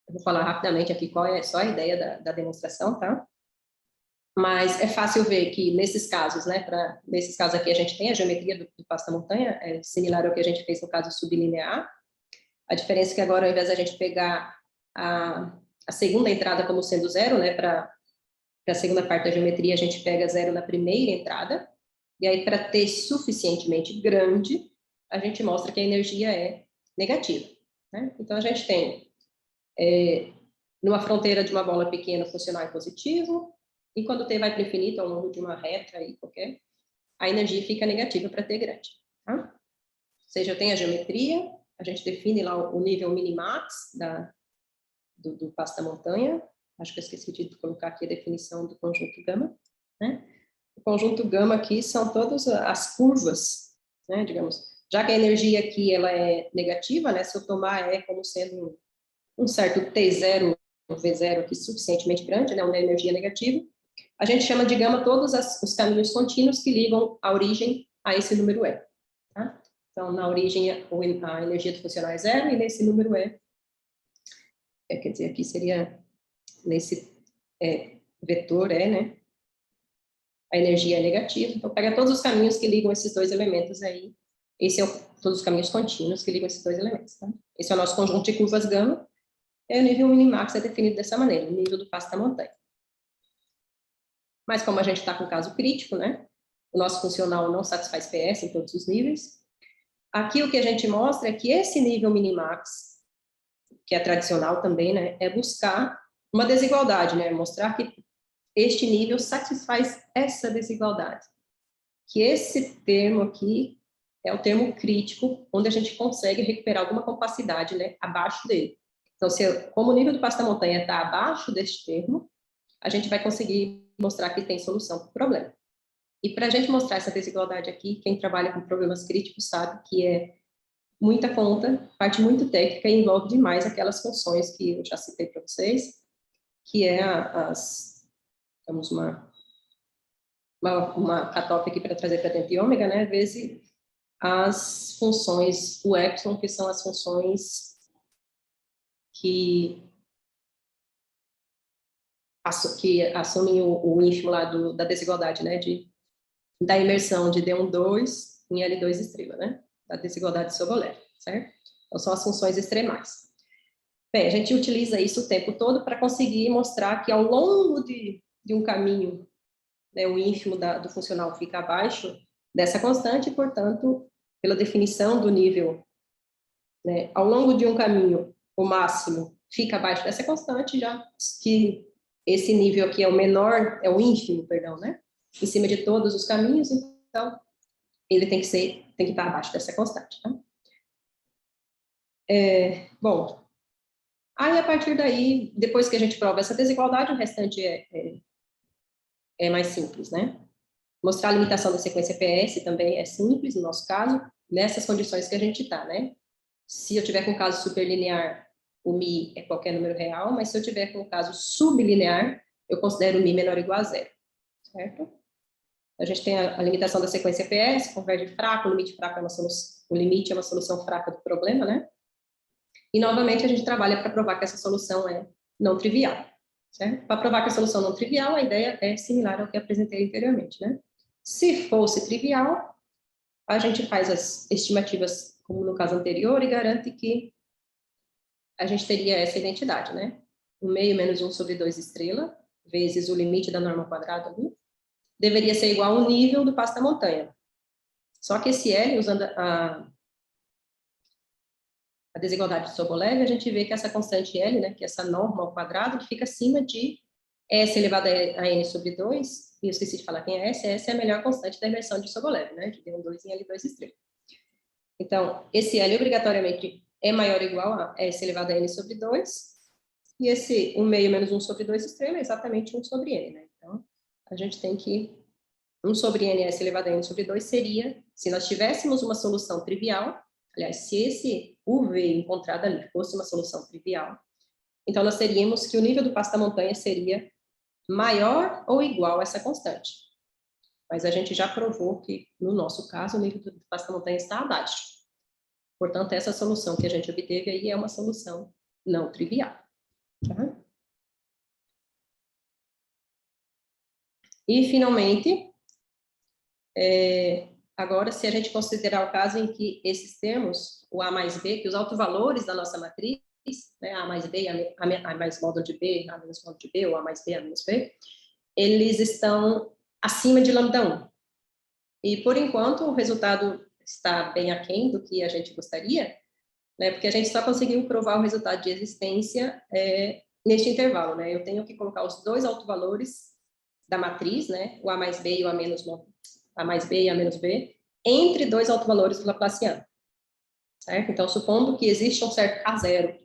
vou falar rapidamente aqui qual é só a ideia da demonstração, tá? Mas é fácil ver que nesses casos, né, nesses casos aqui a gente tem a geometria do passo da montanha, é similar ao que a gente fez no caso sublinear. A diferença é que agora, ao invés da gente pegar a segunda entrada como sendo zero, né, para a segunda parte da geometria, a gente pega zero na primeira entrada, e aí, para t suficientemente grande, a gente mostra que a energia é negativa, né? Então, a gente tem, numa fronteira de uma bola pequena, funcional e positivo, e quando t vai para o infinito, ao longo de uma reta aí qualquer, a energia fica negativa para t grande, tá? Ou seja, eu tenho a geometria, a gente define lá o nível minimax do passo da montanha. Acho que eu esqueci de colocar aqui a definição do conjunto gama, né? O conjunto gama aqui são todas as curvas, né, digamos, já que a energia aqui ela é negativa, né, se eu tomar como sendo um certo T0, V0 aqui suficientemente grande, né, uma energia negativa, a gente chama de gama todos os caminhos contínuos que ligam a origem a esse número E, tá? Então, na origem, a energia do funcional é zero, e nesse número quer dizer, aqui seria nesse vetor né? A energia é negativa, então pega todos os caminhos que ligam esses dois elementos aí. Esse é todos os caminhos contínuos que ligam esses dois elementos, tá? Esse é o nosso conjunto de curvas gama. E o nível minimax é definido dessa maneira, o nível do passo da montanha. Mas como a gente está com caso crítico, né? O nosso funcional não satisfaz PS em todos os níveis. Aqui o que a gente mostra é que esse nível minimax, que é tradicional também, né? É buscar uma desigualdade, né? Mostrar que este nível satisfaz essa desigualdade. Que esse termo aqui é o termo crítico, onde a gente consegue recuperar alguma compacidade, né, abaixo dele. Então, como o nível do passo da montanha está abaixo deste termo, a gente vai conseguir mostrar que tem solução para o problema. E para a gente mostrar essa desigualdade aqui, quem trabalha com problemas críticos sabe que é muita conta, parte muito técnica e envolve demais aquelas funções que eu já citei para vocês, que é temos uma cutoff aqui para trazer para dentro de ômega, né, vezes as funções, o epsilon, que são as funções que assumem o ínfimo lá da desigualdade, né, da imersão de D12 em L2 estrela, né, da desigualdade de Sobolev, certo? Então, são as funções extremais. Bem, a gente utiliza isso o tempo todo para conseguir mostrar que ao longo de um caminho, né, o ínfimo do funcional fica abaixo dessa constante e, portanto, pela definição do nível, né, ao longo de um caminho, o máximo fica abaixo dessa constante, já que esse nível aqui é o menor, é o ínfimo, perdão, né, em cima de todos os caminhos, então ele tem que estar abaixo dessa constante, tá? Bom, aí a partir daí, depois que a gente prova essa desigualdade, o restante é mais simples, né? Mostrar a limitação da sequência PS também é simples, no nosso caso, nessas condições que a gente está, né? Se eu tiver com caso superlinear, o mi é qualquer número real, mas se eu tiver com caso sublinear, eu considero o mi menor ou igual a zero, certo? A gente tem a limitação da sequência PS, converge fraco, o limite fraco é uma solução, o limite é uma solução fraca do problema, né? E, novamente, a gente trabalha para provar que essa solução é não trivial, certo? Para provar que a solução não trivial, a ideia é similar ao que apresentei anteriormente, né? Se fosse trivial, a gente faz as estimativas, como no caso anterior, e garante que a gente teria essa identidade, né? 1 meio menos 1 sobre 2 estrela, vezes o limite da norma quadrada ali, deveria ser igual ao nível do passo da montanha. Só que esse L, usando a desigualdade de Sobolev, a gente vê que essa constante L, né, que é essa norma ao quadrado, que fica acima de S elevado a N sobre 2, e eu esqueci de falar quem é S é a melhor constante da imersão de Sobolev, né, de D12 em L2 estrela. Então, esse L obrigatoriamente é maior ou igual a S elevado a N sobre 2, e esse 1 meio menos 1 sobre 2 estrela é exatamente 1 sobre N, né? Então, a gente tem que 1 sobre N S elevado a N sobre 2 seria, se nós tivéssemos uma solução trivial, aliás, se esse UV encontrado ali fosse uma solução trivial, então nós teríamos que o nível do passo da montanha seria maior ou igual a essa constante. Mas a gente já provou que, no nosso caso, o nível do passo da montanha está abaixo. Portanto, essa solução que a gente obteve aí é uma solução não trivial. Tá? E, finalmente, agora, se a gente considerar o caso em que esses termos, o A mais B, que os autovalores da nossa matriz, né, A mais B, A mais módulo de B, A menos módulo de B, ou A mais B, A menos B, eles estão acima de lambda 1. E, por enquanto, o resultado está bem aquém do que a gente gostaria, né, porque a gente só conseguiu provar o resultado de existência neste intervalo. Né? Eu tenho que colocar os dois autovalores da matriz, né, o A mais B e o A mais B e A menos B, entre dois autovalores do Laplaciano. Certo? Então, supondo que existe um certo K0,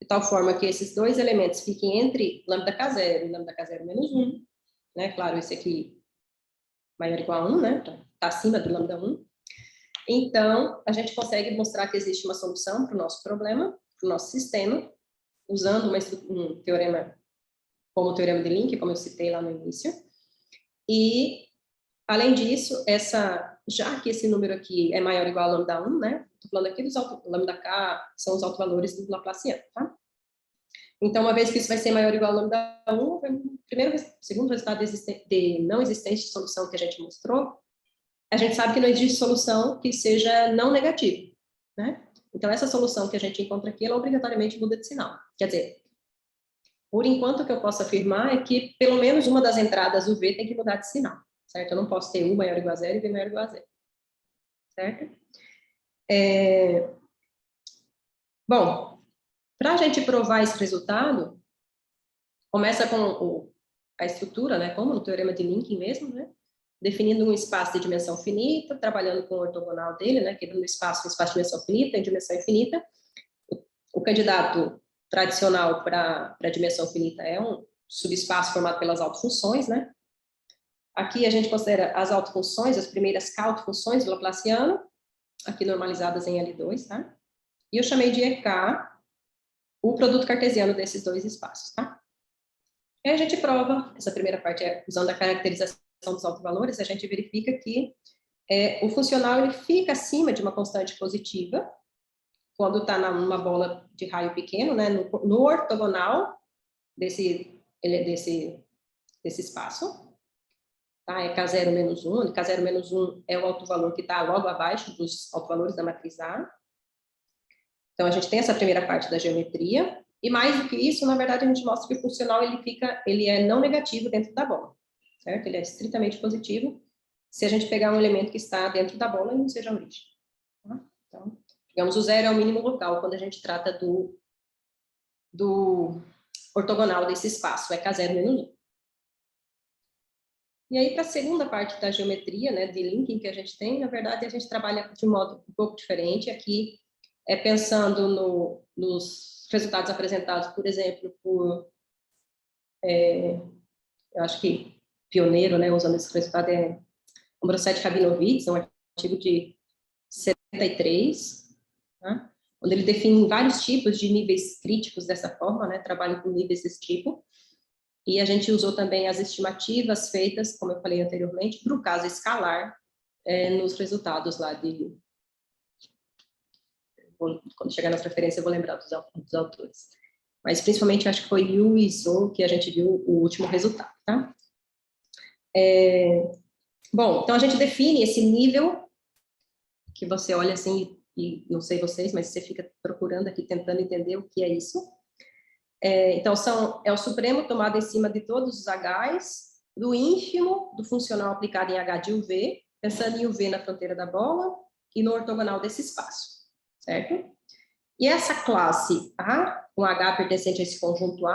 de tal forma que esses dois elementos fiquem entre lambda K0 e lambda K0 menos 1, né? Claro, esse aqui maior ou igual a 1, né? Está acima do lambda 1. Então, a gente consegue mostrar que existe uma solução para o nosso problema, para o nosso sistema, usando um teorema como o teorema de Link, como eu citei lá no início. E, além disso, já que esse número aqui é maior ou igual a lambda 1, né? Estou falando aqui dos lambda K, são os autovalores do Laplaciano, tá? Então, uma vez que isso vai ser maior ou igual a lambda 1, segundo resultado de não existência de solução que a gente mostrou, a gente sabe que não existe solução que seja não negativa, né? Então, essa solução que a gente encontra aqui, ela obrigatoriamente muda de sinal. Quer dizer, por enquanto, o que eu posso afirmar é que pelo menos uma das entradas do V tem que mudar de sinal, certo? Eu não posso ter U maior ou igual a 0 e V maior ou igual a 0, certo? Bom, para a gente provar esse resultado, começa com a estrutura, né, como no teorema de Linkin mesmo, né, definindo um espaço de dimensão finita, trabalhando com o ortogonal dele, né, quebrando um espaço de dimensão finita em dimensão infinita. O candidato tradicional para a dimensão finita é um subespaço formado pelas autofunções, né. Aqui a gente considera as autofunções, as primeiras autofunções do Laplaciano, aqui normalizadas em L2, tá? E eu chamei de EK o produto cartesiano desses dois espaços, tá? E a gente prova, essa primeira parte é usando a caracterização dos autovalores, a gente verifica que o funcional ele fica acima de uma constante positiva, quando está numa bola de raio pequeno, né, no ortogonal desse espaço, tá? É K0 menos 1, e K0 menos 1 é o autovalor que está logo abaixo dos autovalores da matriz A. Então, a gente tem essa primeira parte da geometria, e mais do que isso, na verdade, a gente mostra que o funcional ele é não negativo dentro da bola, certo? Ele é estritamente positivo, se a gente pegar um elemento que está dentro da bola e não seja a origem. Tá? Então, digamos, o zero é o mínimo local quando a gente trata do ortogonal desse espaço, é K0 menos 1. E aí, para a segunda parte da geometria, né, de linking que a gente tem, na verdade, a gente trabalha de um modo um pouco diferente. Aqui é pensando nos resultados apresentados, por exemplo, eu acho que pioneiro, né, usando esse resultado é Ambrossetti Rabinovitz, é um artigo de 73, tá? Onde ele define vários tipos de níveis críticos dessa forma, né, trabalho com níveis desse tipo. E a gente usou também as estimativas feitas, como eu falei anteriormente, para o caso escalar, nos resultados lá de... Quando chegar nas referências, eu vou lembrar dos autores. Mas, principalmente, acho que foi Yu e Zhou que a gente viu o último resultado, tá? Bom, então a gente define esse nível, que você olha assim, e não sei vocês, mas você fica procurando aqui, tentando entender o que é isso. Então, é o supremo tomado em cima de todos os Hs, do ínfimo do funcional aplicado em H de UV, pensando em UV na fronteira da bola e no ortogonal desse espaço, certo? E essa classe A, com H pertencente a esse conjunto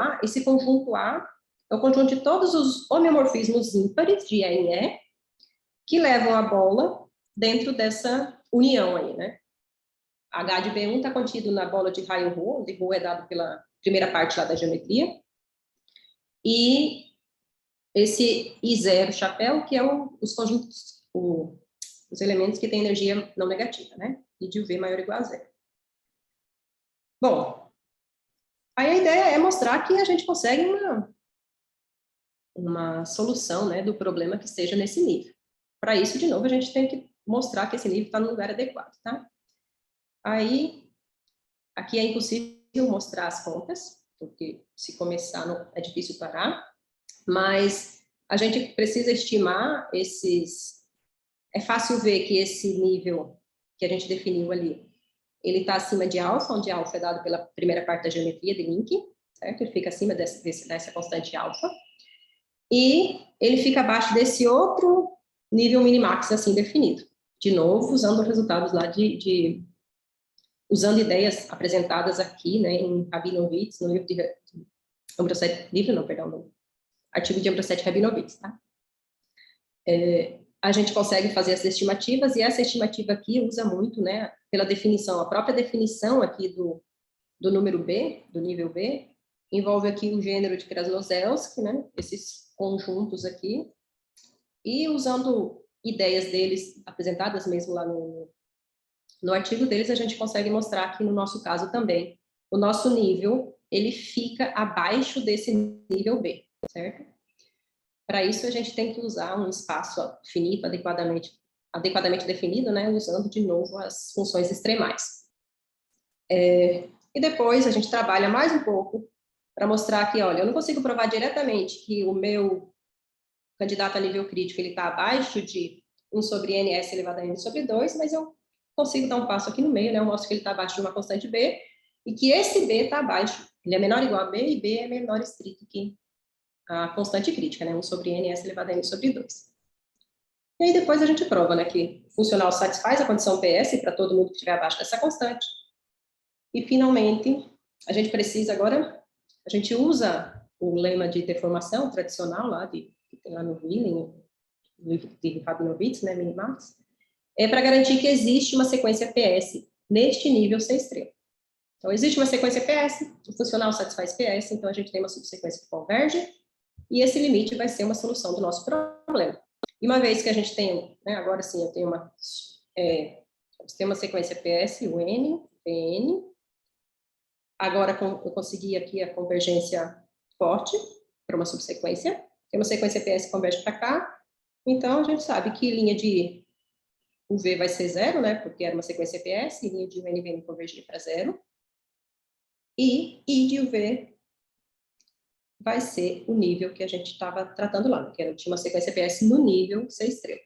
A é o conjunto de todos os homeomorfismos ímpares de E em E, que levam a bola dentro dessa união aí, né? H de B1 está contido na bola de raio ρ, onde ρ é dado pela primeira parte lá da geometria, e esse I0 chapéu, que é os conjuntos, os elementos que têm energia não negativa, né? E de UV maior ou igual a zero. Bom, aí a ideia é mostrar que a gente consegue uma solução, né, do problema que esteja nesse nível. Para isso, de novo, a gente tem que mostrar que esse nível está no lugar adequado, tá? Aí, aqui é impossível mostrar as contas, porque se começar é difícil parar, mas a gente precisa estimar esses... É fácil ver que esse nível que a gente definiu ali, ele está acima de alfa, onde alfa é dado pela primeira parte da geometria de Linke, certo? Ele fica acima dessa constante alfa. E ele fica abaixo desse outro nível minimax assim definido. De novo, usando resultados lá usando ideias apresentadas aqui, né, em Rabinovitz, no livro de Ambrossetti, no artigo de Ambrossetti Rabinovitz, tá? A gente consegue fazer essas estimativas, e essa estimativa aqui usa muito, né, pela definição, a própria definição aqui do número B, do nível B, envolve aqui o gênero de Krasnozelski, né, esses conjuntos aqui, e usando ideias deles, apresentadas mesmo lá no artigo deles, a gente consegue mostrar que no nosso caso também, o nosso nível, ele fica abaixo desse nível B, certo? Para isso, a gente tem que usar um espaço finito, adequadamente definido, né, usando de novo as funções extremais. E depois a gente trabalha mais um pouco para mostrar que, olha, eu não consigo provar diretamente que o meu candidato a nível crítico ele está abaixo de 1 sobre ns elevado a n sobre 2, mas eu consigo dar um passo aqui no meio, né? Eu mostro que ele está abaixo de uma constante b, e que esse b está abaixo, ele é menor ou igual a b, e b é menor estrito que a constante crítica, né? 1 sobre ns elevado a n sobre 2. E aí depois a gente prova, né, que o funcional satisfaz a condição PS para todo mundo que estiver abaixo dessa constante. E, finalmente, a gente usa o lema de deformação tradicional lá, que tem lá no Wheeling, no livro de Rabinovitz, né, Minimax, para garantir que existe uma sequência PS neste nível C extremo. Então, existe uma sequência PS, o funcional satisfaz PS, então a gente tem uma subsequência que converge, e esse limite vai ser uma solução do nosso problema. E uma vez que a gente tem, né, agora sim, eu tenho tem uma sequência PS, UN, PN. Agora eu consegui aqui a convergência forte para uma subsequência. Tem uma sequência PS que converge para cá. Então, a gente sabe que linha de UV vai ser 0, né? Porque era uma sequência PS, e linha de UNVN convergir para 0. E I de UV vai ser o nível que a gente estava tratando lá, que tinha uma sequência PS no nível 6 estrelas.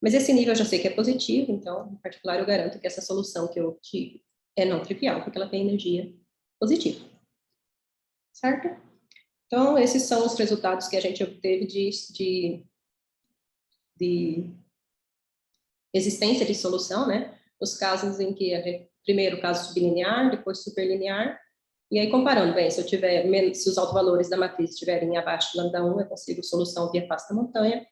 Mas esse nível eu já sei que é positivo, então, em particular, eu garanto que essa solução que eu tive é não trivial, porque ela tem energia positiva. Certo? Então, esses são os resultados que a gente obteve de existência de solução, né? Os casos em que primeiro caso sublinear, depois superlinear, e aí comparando, bem, se os autovalores da matriz estiverem abaixo de lambda 1, eu consigo solução via face da montanha.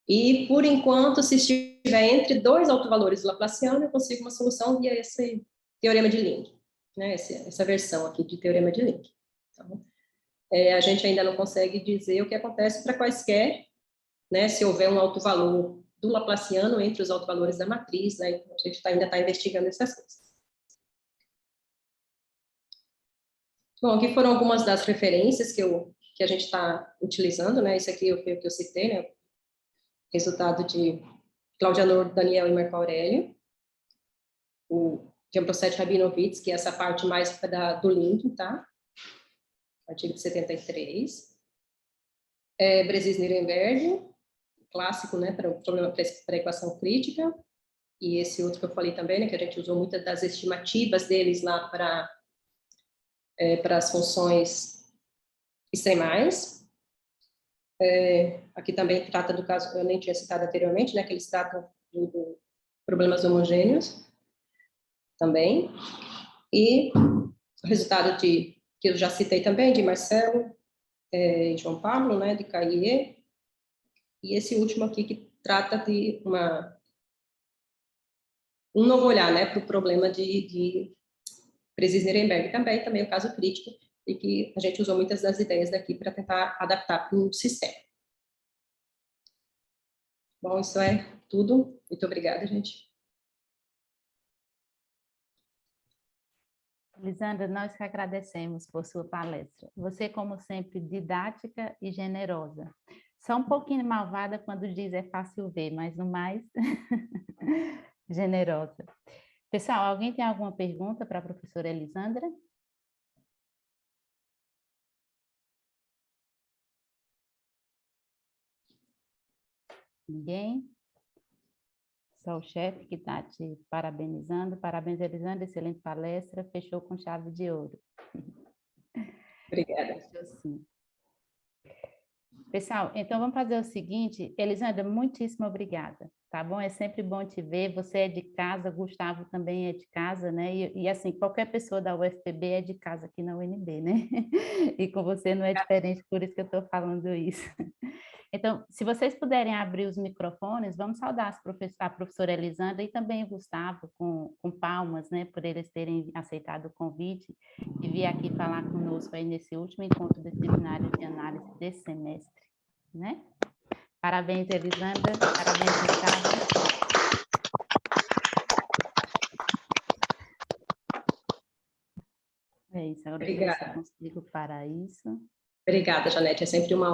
E, por enquanto, se estiver entre dois autovalores do Laplaciano, eu consigo uma solução via esse teorema de Link, né? Essa versão aqui de teorema de Link. Então, a gente ainda não consegue dizer o que acontece para quaisquer, né? Se houver um autovalor do Laplaciano entre os autovalores da matriz, né? Então, a gente ainda está investigando essas coisas. Bom, aqui foram algumas das referências que a gente está utilizando, né? Isso aqui foi o que eu citei, né? Resultado de Cláudia Nor, Daniel e Marco Aurélio. O Jamprosset Rabinovitz, que é essa parte mais do link, tá? Artigo de 73. Bresis Nirenberg, clássico, né? Para o problema para a equação crítica. E esse outro que eu falei também, né? Que a gente usou muitas das estimativas deles lá para as funções extremais. Aqui também trata do caso, eu nem tinha citado anteriormente, né, que eles tratam de problemas homogêneos também. E o resultado que eu já citei também, de Marcelo e João Pablo, né, de Caillier. E esse último aqui que trata de um novo olhar, né, para o problema de Bresis-Nirenberg também o caso crítico, e que a gente usou muitas das ideias daqui para tentar adaptar para o sistema. Bom, isso é tudo. Muito obrigada, gente. Elisandra, nós que agradecemos por sua palestra. Você, como sempre, didática e generosa. Só um pouquinho malvada quando diz é fácil ver, mas no mais, generosa. Pessoal, alguém tem alguma pergunta para a professora Elisandra? Ninguém? Só o chefe que está te parabenizando. Parabéns, Elisandra, excelente palestra. Fechou com chave de ouro. Obrigada. Fechou sim. Pessoal, então vamos fazer o seguinte. Elisandra, muitíssimo obrigada, tá bom? É sempre bom te ver. Você é de casa, Gustavo também é de casa, né? E assim, qualquer pessoa da UFPB é de casa aqui na UNB, né? E com você não é diferente, por isso que eu estou falando isso. Então, se vocês puderem abrir os microfones, vamos saudar a professora Elisandra e também o Gustavo com palmas, né, por eles terem aceitado o convite e vir aqui falar conosco aí nesse último encontro do seminário de análise desse semestre, né? Parabéns, Elisandra. Parabéns, Gustavo. É isso, agora deixa eu ver se eu consigo parar isso. Obrigada, Janete. É sempre uma